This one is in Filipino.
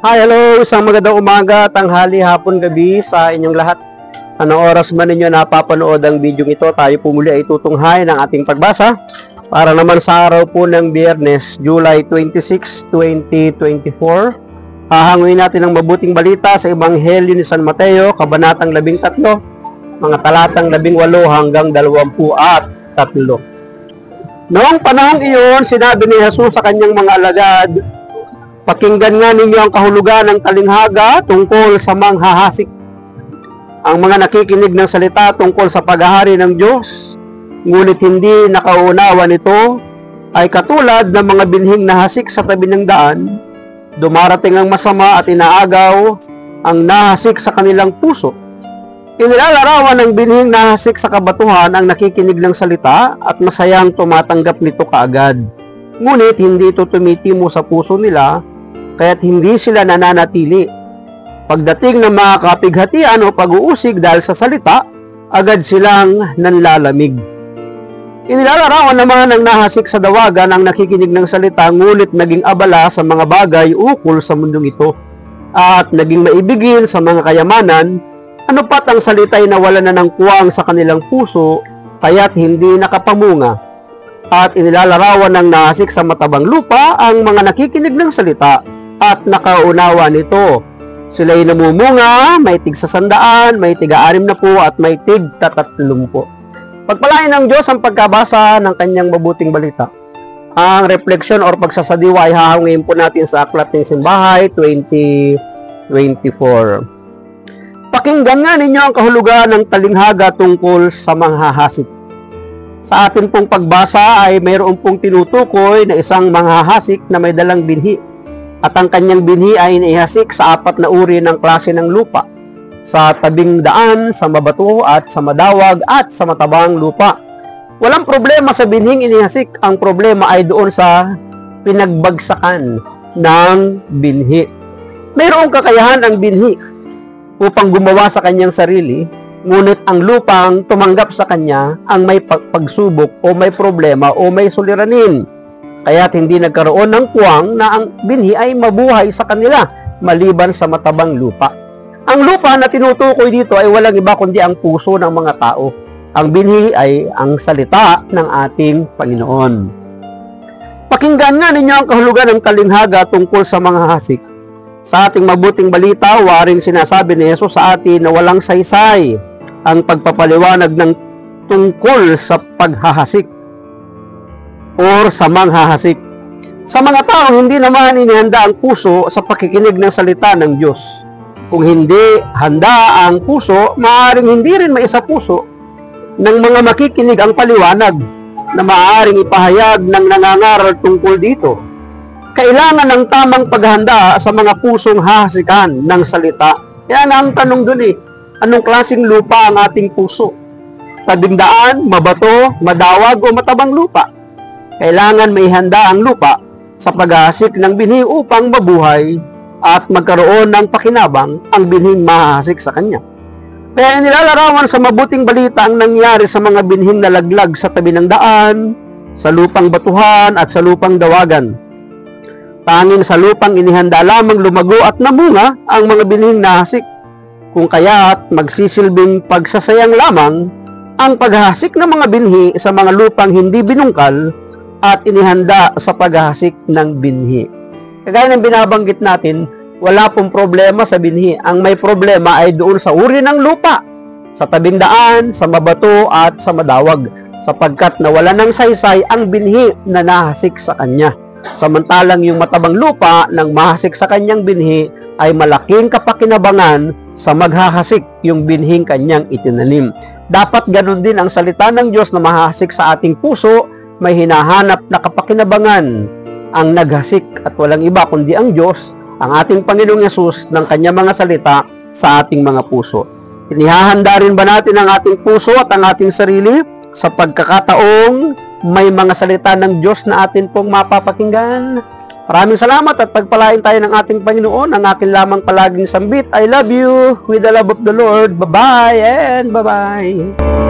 Hi, hello! Isang magandang umaga, tanghali, hapon, gabi sa inyong lahat. Anong oras man ninyo napapanood ang video ito, tayo po muli ay tutunghay ng ating pagbasa para naman sa araw po ng Biyernes, July 26, 2024. Hahanguin natin ang mabuting balita sa Ebanghelyo ni San Mateo, Kabanatang 13, mga talatang 18 hanggang 23. Noong panahong iyon, sinabi ni Jesus sa kanyang mga alagad, "Pakinggan nga ninyo ang kahulugan ng talinghaga tungkol sa manghahasik. Ang mga nakikinig ng salita tungkol sa paghahari ng Diyos, ngunit hindi nakaunawa nito, ay katulad ng mga binhing nahasik sa tabi ng daan. Dumarating ang masama at inaagaw ang nahasik sa kanilang puso. Inilalarawan ng binhing nahasik sa kabatuhan ang nakikinig ng salita at masayang tumatanggap nito kaagad. Ngunit hindi ito tumitimo sa puso nila, kaya't hindi sila nananatili. Pagdating ng mga kapighatian o pag-uusig dahil sa salita, agad silang nanlalamig." Inilalarawan naman ang nahasik sa dawagan ang nakikinig ng salita ngunit naging abala sa mga bagay ukol sa mundong ito at naging maibigin sa mga kayamanan, ano pat ang salita'y nawala na ng kuwang sa kanilang puso kaya't hindi nakapamunga. At inilalarawan ng nahasik sa matabang lupa ang mga nakikinig ng salita at nakaunawa nito. Sila'y namumunga, may tig 100, may tig 60 at may tig 30. Pagpalain ng Diyos ang pagkabasa ng kanyang mabuting balita. Ang refleksyon or pagsasadiwa ay hahangin po natin sa Aklat ng Simbahay 2024. Pakinggan nga ninyo ang kahulugan ng talinghaga tungkol sa manghahasik. Sa atin pong pagbasa ay mayroon pong tinutukoy na isang manghahasik na may dalang binhi. At ang kanyang binhi ay inihasik sa 4 na uri ng klase ng lupa. Sa tabing daan, sa mabato at sa madawag at sa matabang lupa. Walang problema sa binhing inihasik. Ang problema ay doon sa pinagbagsakan ng binhi. Mayroong kakayahan ang binhi upang gumawa sa kanyang sarili, ngunit ang lupang tumanggap sa kanya ang may pagsubok o may problema o may suliranin. Kaya't hindi nagkaroon ng kuwang na ang binhi ay mabuhay sa kanila maliban sa matabang lupa. Ang lupa na tinutukoy dito ay walang iba kundi ang puso ng mga tao. Ang binhi ay ang salita ng ating Panginoon. Pakinggan nga ninyo ang kahulugan ng talinghaga tungkol sa manghahasik. Sa ating mabuting balita, waring sinasabi ni Jesus sa atin na walang saysay ang pagpapaliwanag ng tungkol sa paghahasik or sa manghahasik. Sa mga tao, hindi naman inihanda ang puso sa pakikinig ng salita ng Diyos. Kung hindi handa ang puso, maaaring hindi rin maisapuso ng mga makikinig ang paliwanag na maaaring ipahayag ng nangangaral tungkol dito. Kailangan ng tamang paghahanda sa mga pusong hahasikan ng salita. Yan ang tanong dun anong klaseng lupa ang ating puso? Tabing daan, mabato, madawag o matabang lupa? Kailangan may handa ang lupa sa paghahasik ng binhi upang mabuhay at magkaroon ng pakinabang ang binhing mahahasik sa kanya. Kaya nilalarawan sa mabuting balita ang nangyari sa mga binhing nalaglag sa tabi ng daan, sa lupang batuhan at sa lupang dawagan. Tanging sa lupang inihanda lamang lumago at namunga ang mga binhing nahasik. Kung kaya't magsisilbing pagsasayang lamang ang paghahasik ng mga binhi sa mga lupang hindi binungkal at inihanda sa paghahasik ng binhi. Kagaya ng binabanggit natin, wala pong problema sa binhi. Ang may problema ay doon sa uri ng lupa, sa tabing daan, sa mabato at sa madawag, sapagkat nawala ng saysay ang binhi na nahasik sa kanya. Samantalang yung matabang lupa ng mahasik sa kanyang binhi ay malaking kapakinabangan sa maghahasik yung binhing kanyang itinanim. Dapat ganun din ang salita ng Diyos na mahasik sa ating puso, may hinahanap na kapakinabangan ang naghasik at walang iba kundi ang Diyos, ang ating Panginoong Yesus ng kanyang mga salita sa ating mga puso. Inihahanda rin ba natin ang ating puso at ang ating sarili sa pagkakataong may mga salita ng Diyos na atin pong mapapakinggan? Maraming salamat at pagpalain tayo ng ating Panginoon. Ang akin lamang palaging sambit, I love you with the love of the Lord. Bye-bye and bye-bye.